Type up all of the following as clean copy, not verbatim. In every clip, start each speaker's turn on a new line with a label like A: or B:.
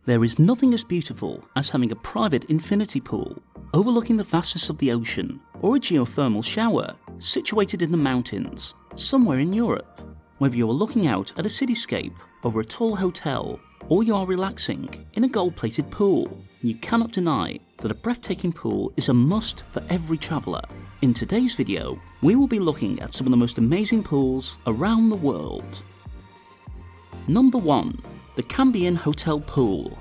A: There is nothing as beautiful as having a private infinity pool overlooking the vastness of the ocean, or a geothermal shower situated in the mountains somewhere in Europe. Whether you are looking out at a cityscape over a tall hotel, or you are relaxing in a gold-plated pool, you cannot deny that a breathtaking pool is a must for every traveller. In today's video, we will be looking at some of the most amazing pools around the world. Number 1. The Cambian Hotel Pool.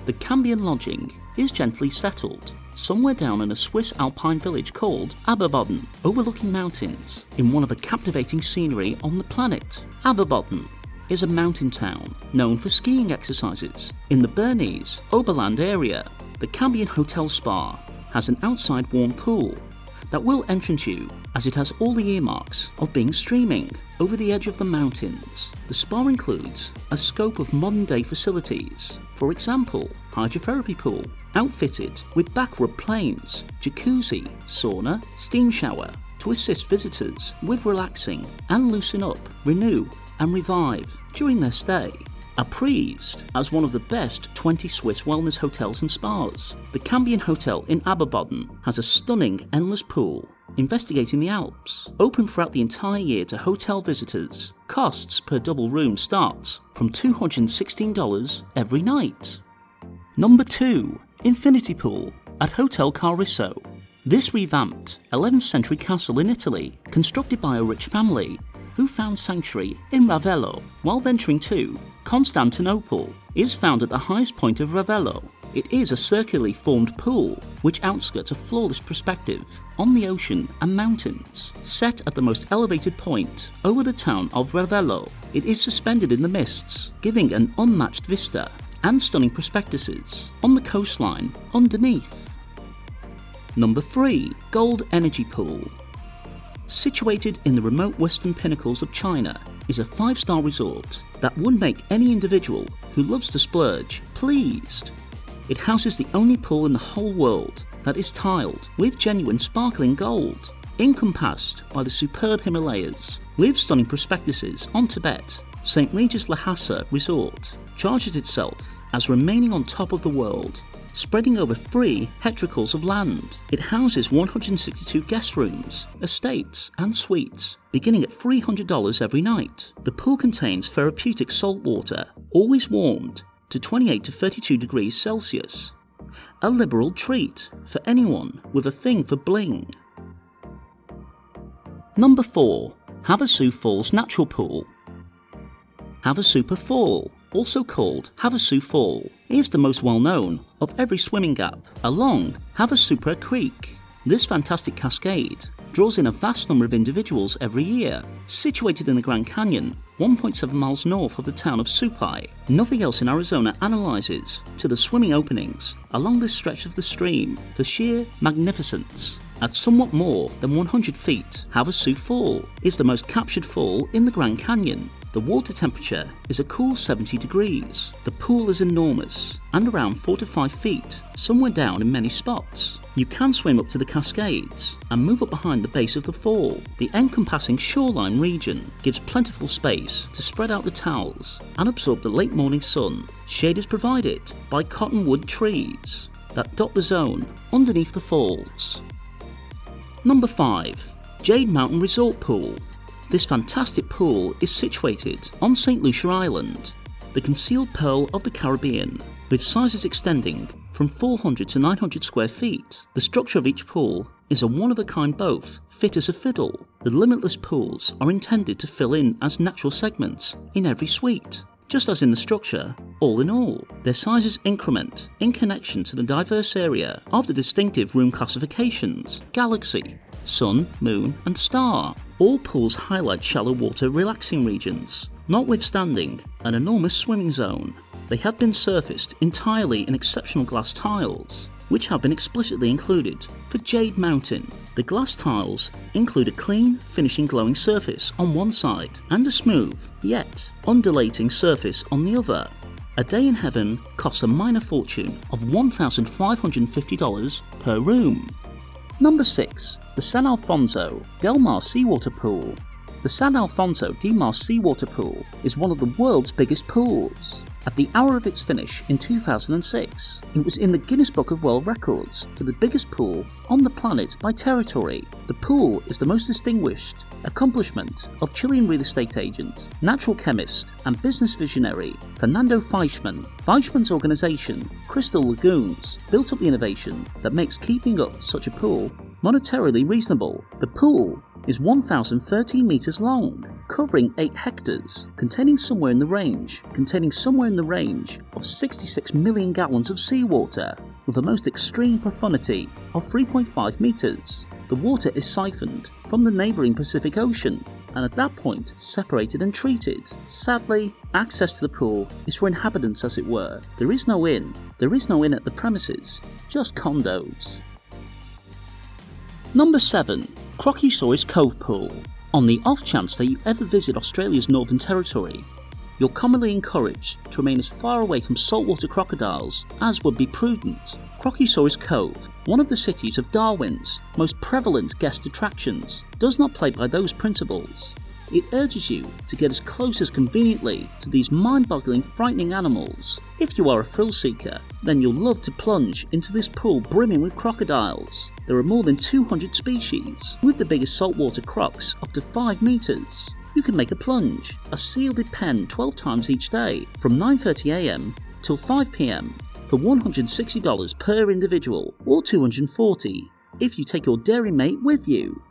A: The Cambian lodging is gently settled somewhere down in a Swiss alpine village called Aberboden, overlooking mountains in one of the captivating scenery on the planet. Aberboden is a mountain town known for skiing exercises in the Bernese Oberland area. The Cambian Hotel Spa has an outside warm pool that will entrance you, as it has all the earmarks of being streaming over the edge of the mountains. The spa includes a scope of modern day facilities, for example, hydrotherapy pool, outfitted with back rub planes, jacuzzi, sauna, steam shower, to assist visitors with relaxing and loosen up, renew and revive during their stay. Appraised as one of the best 20 Swiss wellness hotels and spas, the Cambian Hotel in Aberboden has a stunning endless pool investigating the Alps, open throughout the entire year to hotel visitors. Costs per double room starts from $216 every night. Number 2. Infinity Pool at Hotel Cara. This revamped 11th century castle in Italy, constructed by a rich family who found sanctuary in Ravello while venturing to Constantinople, is found at the highest point of Ravello. It is a circularly formed pool which outskirts a flawless perspective on the ocean and mountains. Set at the most elevated point over the town of Ravello, it is suspended in the mists, giving an unmatched vista and stunning perspectives on the coastline underneath. Number 3. Gold Energy Pool. Situated in the remote western pinnacles of China, is a 5-star resort that would make any individual who loves to splurge pleased. It houses the only pool in the whole world that is tiled with genuine sparkling gold, encompassed by the superb Himalayas, with stunning perspectives on Tibet. St. Regis Lhasa Resort charges itself as remaining on top of the world, spreading over 3 hectares of land. It houses 162 guest rooms, estates and suites, beginning at $300 every night. The pool contains therapeutic salt water, always warmed to 28 to 32 degrees Celsius. A liberal treat for anyone with a thing for bling. Number 4. Havasu Falls Natural Pool. Havasupa Fall, also called Havasu Fall, is the most well-known of every swimming gap along Havasupa Creek. This fantastic cascade draws in a vast number of individuals every year. Situated in the Grand Canyon, 1.7 miles north of the town of Supai, nothing else in Arizona analyzes to the swimming openings along this stretch of the stream for sheer magnificence. At somewhat more than 100 feet, Havasu Fall is the most captured fall in the Grand Canyon. The water temperature is a cool 70 degrees. The pool is enormous and around 4 to 5 feet, somewhere down in many spots. You can swim up to the cascades and move up behind the base of the fall. The encompassing shoreline region gives plentiful space to spread out the towels and absorb the late morning sun. Shade is provided by cottonwood trees that dot the zone underneath the falls. Number 5. Jade Mountain Resort Pool. This fantastic pool is situated on St. Lucia Island, the concealed pearl of the Caribbean, with sizes extending from 400 to 900 square feet. The structure of each pool is a one-of-a-kind both, fit as a fiddle. The limitless pools are intended to fill in as natural segments in every suite. Just as in the structure, all in all, their sizes increment in connection to the diverse area of the distinctive room classifications: galaxy, sun, moon and star. All pools highlight shallow water relaxing regions. Notwithstanding an enormous swimming zone, they have been surfaced entirely in exceptional glass tiles, which have been explicitly included for Jade Mountain. The glass tiles include a clean, finishing glowing surface on one side and a smooth, yet undulating surface on the other. A day in heaven costs a minor fortune of $1,550 per room. Number 6. The San Alfonso Del Mar Seawater Pool. The San Alfonso Del Mar Seawater Pool is one of the world's biggest pools. At the hour of its finish in 2006, it was in the Guinness Book of World Records for the biggest pool on the planet by territory. The pool is the most distinguished accomplishment of Chilean real estate agent, natural chemist, and business visionary Fernando Feischmann. Feischmann's organization, Crystal Lagoons, built up the innovation that makes keeping up such a pool monetarily reasonable. The pool is 1,013 meters long, covering 8 hectares, containing somewhere in the range of 66 million gallons of seawater, with the most extreme profundity of 3.5 meters. The water is siphoned from the neighbouring Pacific Ocean, and at that point separated and treated. Sadly, access to the pool is for inhabitants, as it were. There is no inn at the premises, just condos. Number 7. Crocosaurus Cove Pool. On the off chance that you ever visit Australia's Northern Territory, you're commonly encouraged to remain as far away from saltwater crocodiles as would be prudent. Crocosaurus Cove, one of the cities of Darwin's most prevalent guest attractions, does not play by those principles. It urges you to get as close as conveniently to these mind-boggling, frightening animals. If you are a thrill seeker, then you'll love to plunge into this pool brimming with crocodiles. There are more than 200 species, with the biggest saltwater crocs up to 5 meters. You can make a plunge, a sealed pen 12 times each day, from 9:30 a.m. till 5 p.m. for $160 per individual, or $240 if you take your dairy mate with you.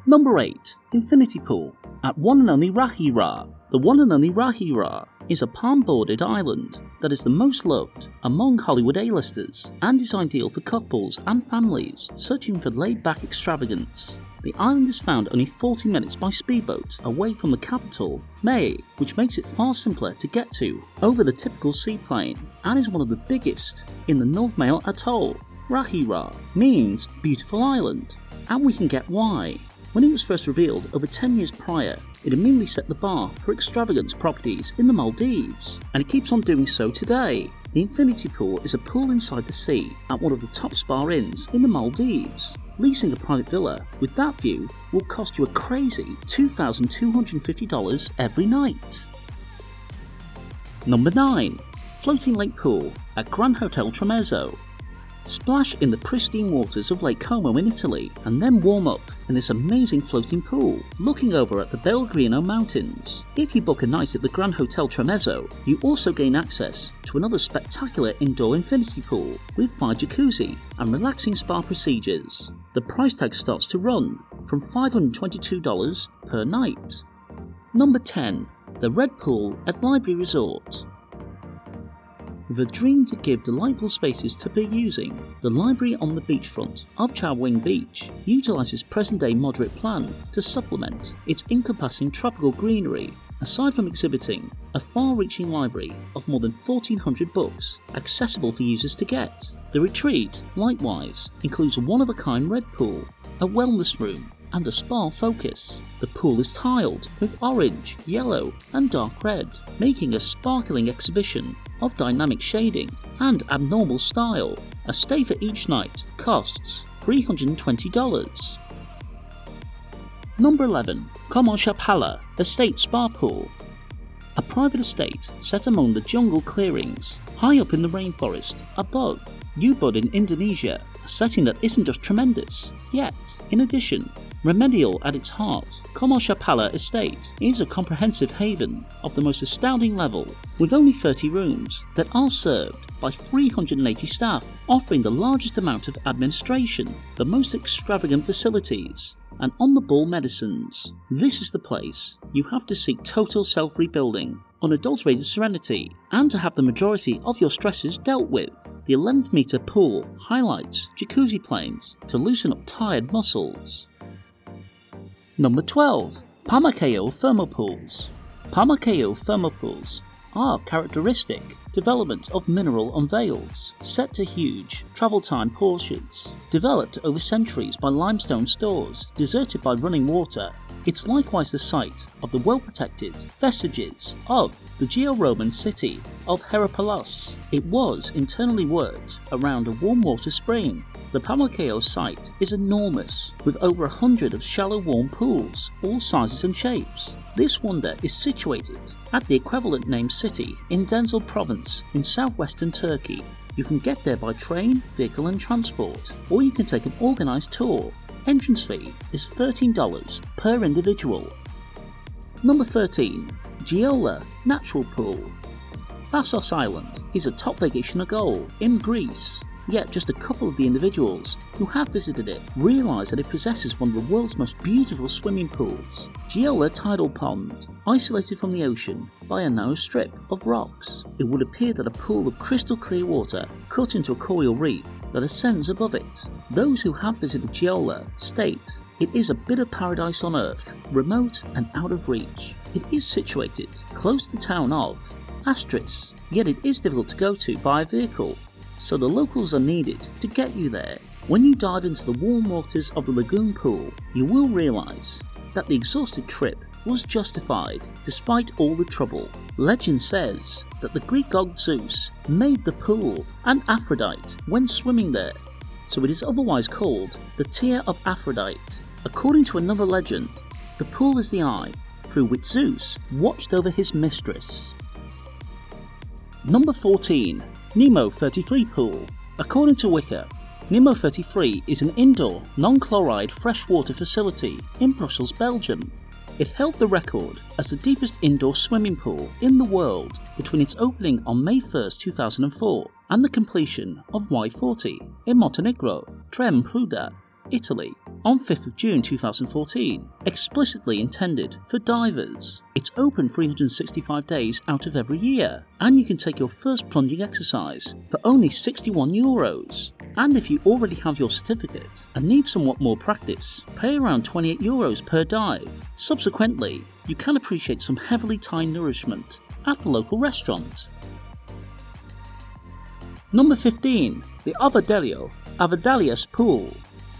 A: Number 8. Infinity Pool at one and only Rahira. The one and only Rahira is a palm-bordered island that is the most loved among Hollywood A-listers and is ideal for couples and families searching for laid-back extravagance. The island is found only 40 minutes by speedboat away from the capital, May, which makes it far simpler to get to over the typical seaplane, and is one of the biggest in the North Mail Atoll. Rahira means beautiful island, and we can get why. When it was first revealed over 10 years prior, it immediately set the bar for extravagance properties in the Maldives, and it keeps on doing so today. The Infinity Pool is a pool inside the sea at one of the top spa inns in the Maldives. Leasing a private villa with that view will cost you a crazy $2,250 every night. Number 9. Floating Lake Pool at Grand Hotel Tremezzo. Splash in the pristine waters of Lake Como in Italy, and then warm up in this amazing floating pool, looking over at the Pellegrino Mountains. If you book a night at the Grand Hotel Tremezzo, you also gain access to another spectacular indoor infinity pool with 5 jacuzzi and relaxing spa procedures. The price tag starts to run from $522 per night. Number 10. The Red Pool at Library Resort. With a dream to give delightful spaces to be using, the library on the beachfront of Chow Wing Beach utilises present-day moderate plan to supplement its encompassing tropical greenery. Aside from exhibiting a far-reaching library of more than 1,400 books accessible for users to get, the retreat, likewise, includes a one-of-a-kind red pool, a wellness room, and a spa focus. The pool is tiled with orange, yellow, and dark red, making a sparkling exhibition of dynamic shading and abnormal style. A stay for each night costs $320. Number 11. Komal Chautala Estate Spa Pool. A private estate set among the jungle clearings, high up in the rainforest, above Ubud in Indonesia, a setting that isn't just tremendous, yet, in addition, remedial at its heart. Komal Chautala Estate is a comprehensive haven of the most astounding level, with only 30 rooms that are served by 380 staff, offering the largest amount of administration, the most extravagant facilities, and on-the-ball medicines. This is the place you have to seek total self-rebuilding, unadulterated serenity, and to have the majority of your stresses dealt with. The 11th meter pool highlights jacuzzi planes to loosen up tired muscles. Number 12. Pamukkale Thermal Pools. Pamukkale Thermal Pools are characteristic development of mineral unveils, set to huge travel time portions, developed over centuries by limestone stores, deserted by running water. It's likewise the site of the well-protected vestiges of the Geo-Roman city of Hierapolis. It was internally worked around a warm water spring. The Pamukkale site is enormous, with over 100 of shallow warm pools, all sizes and shapes. This wonder is situated at the equivalent named city in Denzel Province in southwestern Turkey. You can get there by train, vehicle and transport, or you can take an organised tour. Entrance fee is $13 per individual. Number 13. Giolla Natural Pool. Assos Island is a top vacation goal in Greece, yet just a couple of the individuals who have visited it realise that it possesses one of the world's most beautiful swimming pools. Giolla Tidal Pond, isolated from the ocean by a narrow strip of rocks. It would appear that a pool of crystal clear water cut into a coral reef that ascends above it. Those who have visited Giolla state it is a bit of paradise on earth, remote and out of reach. It is situated close to the town of Astris, yet it is difficult to go to via vehicle, so the locals are needed to get you there. When you dive into the warm waters of the lagoon pool, you will realise that the exhausted trip was justified despite all the trouble. Legend says that the Greek god Zeus made the pool and Aphrodite when swimming there, so it is otherwise called the Tear of Aphrodite. According to another legend, the pool is the eye through which Zeus watched over his mistress. Number 14. Nemo 33 Pool. According to Wicca, Nemo 33 is an indoor, non-chloride freshwater facility in Brussels, Belgium. It held the record as the deepest indoor swimming pool in the world between its opening on May 1, 2004 and the completion of Y40 in Montenegro, Trem Pruda, Italy, on 5th of June 2014, explicitly intended for divers. It's open 365 days out of every year, and you can take your first plunging exercise for only €61. And if you already have your certificate and need somewhat more practice, pay around €28 per dive. Subsequently, you can appreciate some heavily Thai nourishment at the local restaurant. Number 15. The Avidalius Pool.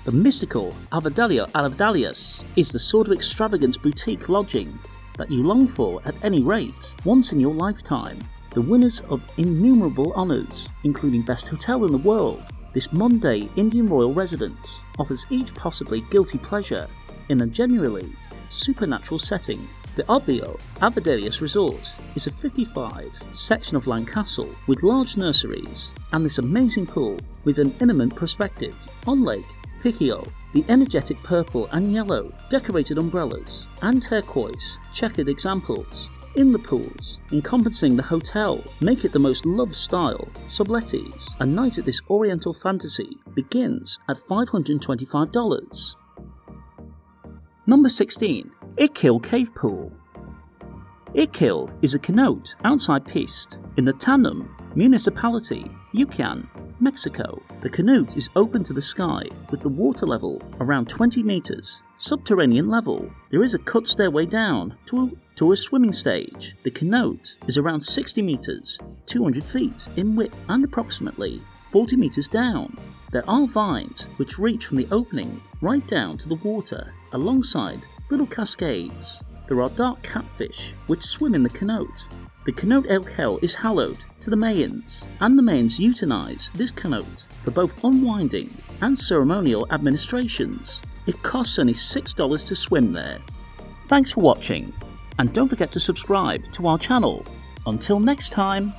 A: The mystical Avidalius is the sort of extravagant boutique lodging that you long for at any rate, once in your lifetime. The winners of innumerable honours, including Best Hotel in the World, this Monday Indian royal residence offers each possibly guilty pleasure in a genuinely supernatural setting. The Avidalius Resort is a 55-section of land castle with large nurseries and this amazing pool with an intimate perspective on Lake Picchio. The energetic purple and yellow decorated umbrellas and turquoise checkered examples in the pools encompassing the hotel make it the most loved style sublettees. A night at this oriental fantasy begins at $525. Number 16. Ikil Cave Pool. Ikil is a cenote outside Piste in the Tanum municipality, Yucatan, Mexico. The cenote is open to the sky with the water level around 20 meters. Subterranean level. There is a cut stairway down to a swimming stage. The cenote is around 60 meters, 200 feet in width and approximately 40 meters down. There are vines which reach from the opening right down to the water alongside little cascades. There are dark catfish which swim in the cenote. The cenote El Kel is hallowed to the Mayans, and the Mayans utilise this cenote for both unwinding and ceremonial administrations. It costs only $6 to swim there. Thanks for watching, and don't forget to subscribe to our channel. Until next time.